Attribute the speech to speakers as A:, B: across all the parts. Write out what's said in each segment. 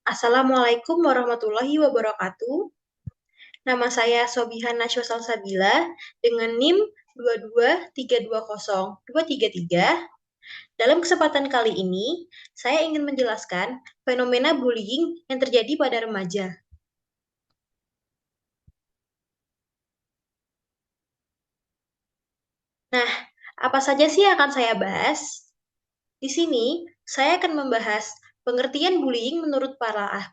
A: Assalamualaikum warahmatullahi wabarakatuh. Nama saya Sobihan Najwa Salsabila dengan NIM 22320-233. Dalam kesempatan kali ini, saya ingin menjelaskan fenomena bullying yang terjadi pada remaja. Nah, apa saja sih yang akan saya bahas? Di sini, saya akan membahas pengertian bullying menurut para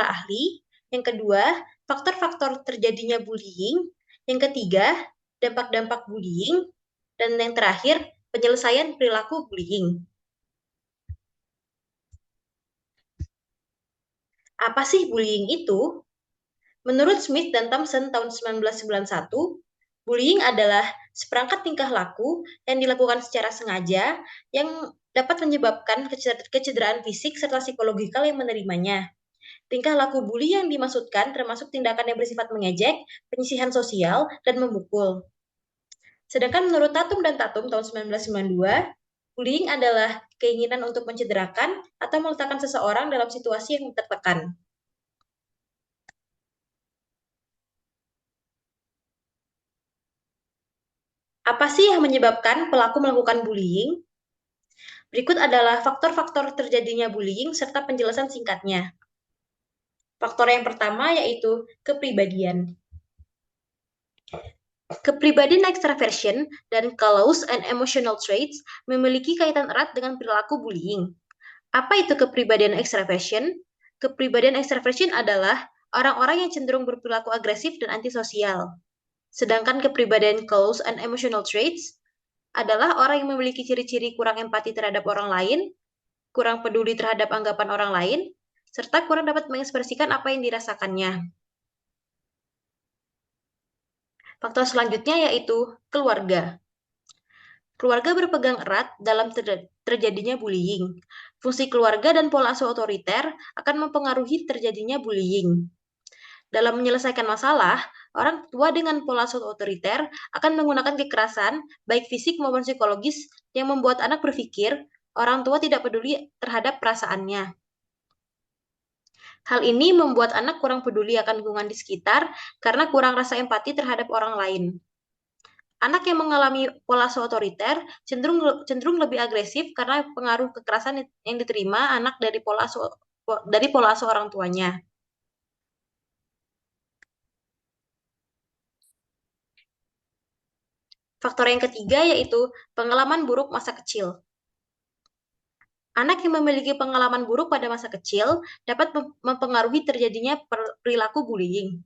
A: ahli. Yang kedua, faktor-faktor terjadinya bullying. Yang ketiga, dampak-dampak bullying. Dan yang terakhir, penyelesaian perilaku bullying. Apa sih bullying itu? Menurut Smith dan Thompson tahun 1991, bullying adalah seperangkat tingkah laku yang dilakukan secara sengaja yang dapat menyebabkan kecederaan fisik serta psikologikal yang menerimanya. Tingkah laku bully yang dimaksudkan termasuk tindakan yang bersifat mengejek, penyisihan sosial, dan memukul. Sedangkan menurut Tatum dan Tatum tahun 1992, bullying adalah keinginan untuk mencederakan atau meletakkan seseorang dalam situasi yang tertekan. Apa sih yang menyebabkan pelaku melakukan bullying? Berikut adalah faktor-faktor terjadinya bullying serta penjelasan singkatnya. Faktor yang pertama yaitu kepribadian. Kepribadian extraversion dan callous and emotional traits memiliki kaitan erat dengan perilaku bullying. Apa itu kepribadian extraversion? Kepribadian extraversion adalah orang-orang yang cenderung berperilaku agresif dan antisosial. Sedangkan kepribadian callous and emotional traits adalah orang yang memiliki ciri-ciri kurang empati terhadap orang lain, kurang peduli terhadap anggapan orang lain, serta kurang dapat mengekspresikan apa yang dirasakannya. Faktor selanjutnya yaitu keluarga. Keluarga berpegang erat dalam terjadinya bullying. Fungsi keluarga dan pola asuh otoriter akan mempengaruhi terjadinya bullying. Dalam menyelesaikan masalah, orang tua dengan pola asuh otoriter akan menggunakan kekerasan, baik fisik maupun psikologis, yang membuat anak berpikir orang tua tidak peduli terhadap perasaannya. Hal ini membuat anak kurang peduli akan lingkungan di sekitar karena kurang rasa empati terhadap orang lain. Anak yang mengalami pola asuh otoriter cenderung lebih agresif karena pengaruh kekerasan yang diterima anak dari pola asuh orang tuanya. Faktor yang ketiga yaitu pengalaman buruk masa kecil. Anak yang memiliki pengalaman buruk pada masa kecil dapat mempengaruhi terjadinya perilaku bullying.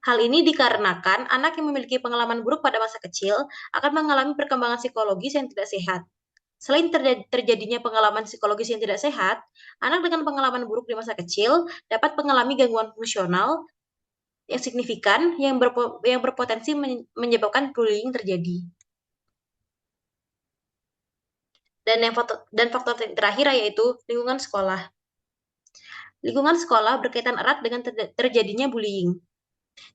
A: Hal ini dikarenakan anak yang memiliki pengalaman buruk pada masa kecil akan mengalami perkembangan psikologis yang tidak sehat. Selain terjadinya pengalaman psikologis yang tidak sehat, anak dengan pengalaman buruk di masa kecil dapat mengalami gangguan fungsional yang signifikan yang berpotensi menyebabkan bullying terjadi. Dan faktor terakhir yaitu lingkungan sekolah. Lingkungan sekolah berkaitan erat dengan terjadinya bullying.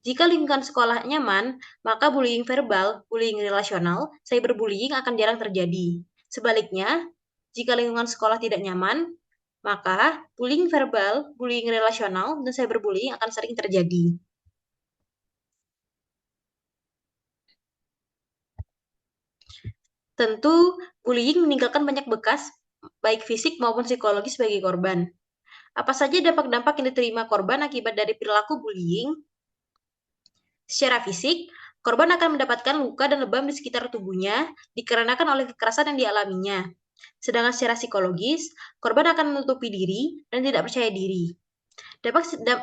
A: Jika lingkungan sekolah nyaman, maka bullying verbal, bullying relasional, cyberbullying akan jarang terjadi. Sebaliknya, jika lingkungan sekolah tidak nyaman, maka bullying verbal, bullying relasional, dan cyberbullying akan sering terjadi. Tentu, bullying meninggalkan banyak bekas, baik fisik maupun psikologis bagi korban. Apa saja dampak-dampak yang diterima korban akibat dari perilaku bullying? Secara fisik, korban akan mendapatkan luka dan lebam di sekitar tubuhnya dikarenakan oleh kekerasan yang dialaminya. Sedangkan secara psikologis, korban akan menutupi diri dan tidak percaya diri.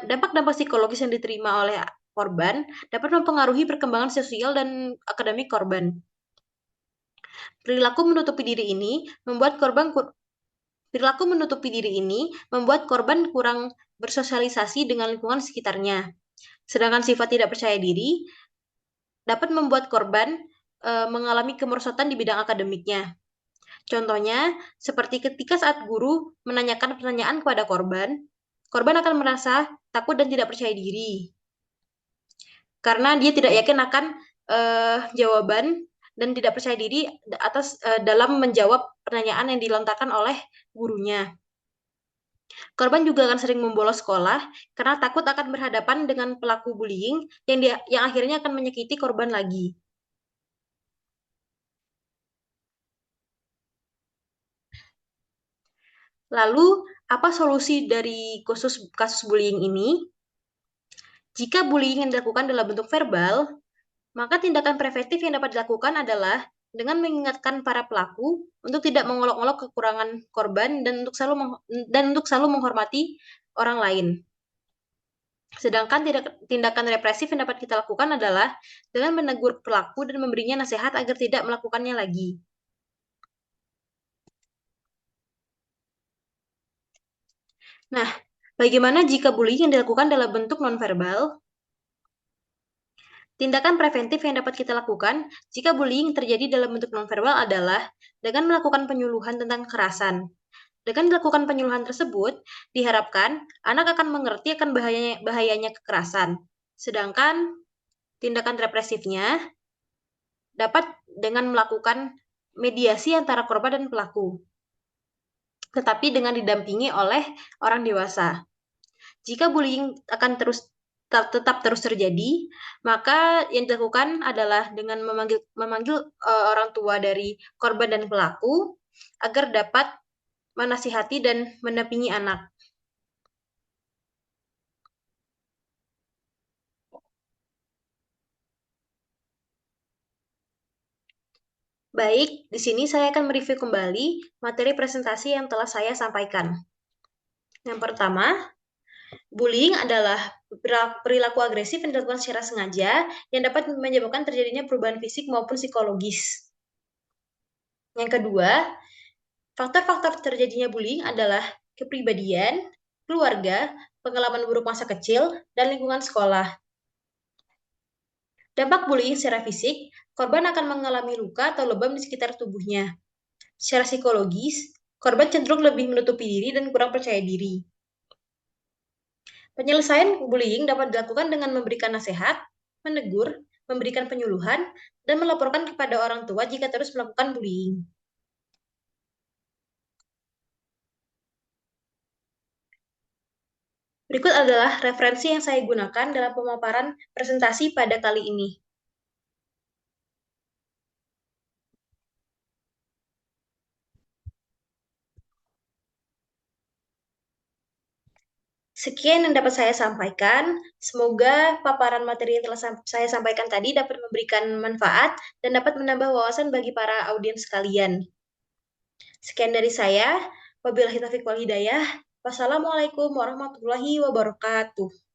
A: Dampak-dampak psikologis yang diterima oleh korban dapat mempengaruhi perkembangan sosial dan akademik korban. Perilaku menutupi diri ini membuat korban kurang bersosialisasi dengan lingkungan sekitarnya. Sedangkan sifat tidak percaya diri dapat membuat korban mengalami kemerosotan di bidang akademiknya. Contohnya, seperti ketika saat guru menanyakan pertanyaan kepada korban, korban akan merasa takut dan tidak percaya diri. Karena dia tidak yakin akan jawaban dan tidak percaya diri dalam menjawab pertanyaan yang dilontarkan oleh gurunya. Korban juga akan sering membolos sekolah karena takut akan berhadapan dengan pelaku bullying yang akhirnya akan menyakiti korban lagi. Lalu, apa solusi dari kasus bullying ini? Jika bullying yang dilakukan dalam bentuk verbal, maka tindakan preventif yang dapat dilakukan adalah dengan mengingatkan para pelaku untuk tidak mengolok-olok kekurangan korban dan untuk selalu menghormati orang lain. Sedangkan tindakan represif yang dapat kita lakukan adalah dengan menegur pelaku dan memberinya nasihat agar tidak melakukannya lagi. Nah, bagaimana jika bullying yang dilakukan dalam bentuk nonverbal? Tindakan preventif yang dapat kita lakukan jika bullying terjadi dalam bentuk nonverbal adalah dengan melakukan penyuluhan tentang kekerasan. Dengan dilakukan penyuluhan tersebut, diharapkan anak akan mengerti akan bahayanya kekerasan. Sedangkan tindakan represifnya dapat dengan melakukan mediasi antara korban dan pelaku, tetapi dengan didampingi oleh orang dewasa. Jika bullying akan tetap terus terjadi, maka yang dilakukan adalah dengan memanggil orang tua dari korban dan pelaku agar dapat menasihati dan mendampingi anak. Baik, di sini saya akan mereview kembali materi presentasi yang telah saya sampaikan. Yang pertama, bullying adalah perilaku agresif yang dilakukan secara sengaja yang dapat menyebabkan terjadinya perubahan fisik maupun psikologis. Yang kedua, faktor-faktor terjadinya bullying adalah kepribadian, keluarga, pengalaman buruk masa kecil, dan lingkungan sekolah. Dampak bullying secara fisik, korban akan mengalami luka atau lebam di sekitar tubuhnya. Secara psikologis, korban cenderung lebih menutupi diri dan kurang percaya diri. Penyelesaian bullying dapat dilakukan dengan memberikan nasihat, menegur, memberikan penyuluhan, dan melaporkan kepada orang tua jika terus melakukan bullying. Berikut adalah referensi yang saya gunakan dalam pemaparan presentasi pada kali ini. Sekian yang dapat saya sampaikan. Semoga paparan materi yang telah saya sampaikan tadi dapat memberikan manfaat dan dapat menambah wawasan bagi para audiens sekalian. Sekian dari saya. Wabillahi taufiq wal hidayah. Wassalamualaikum warahmatullahi wabarakatuh.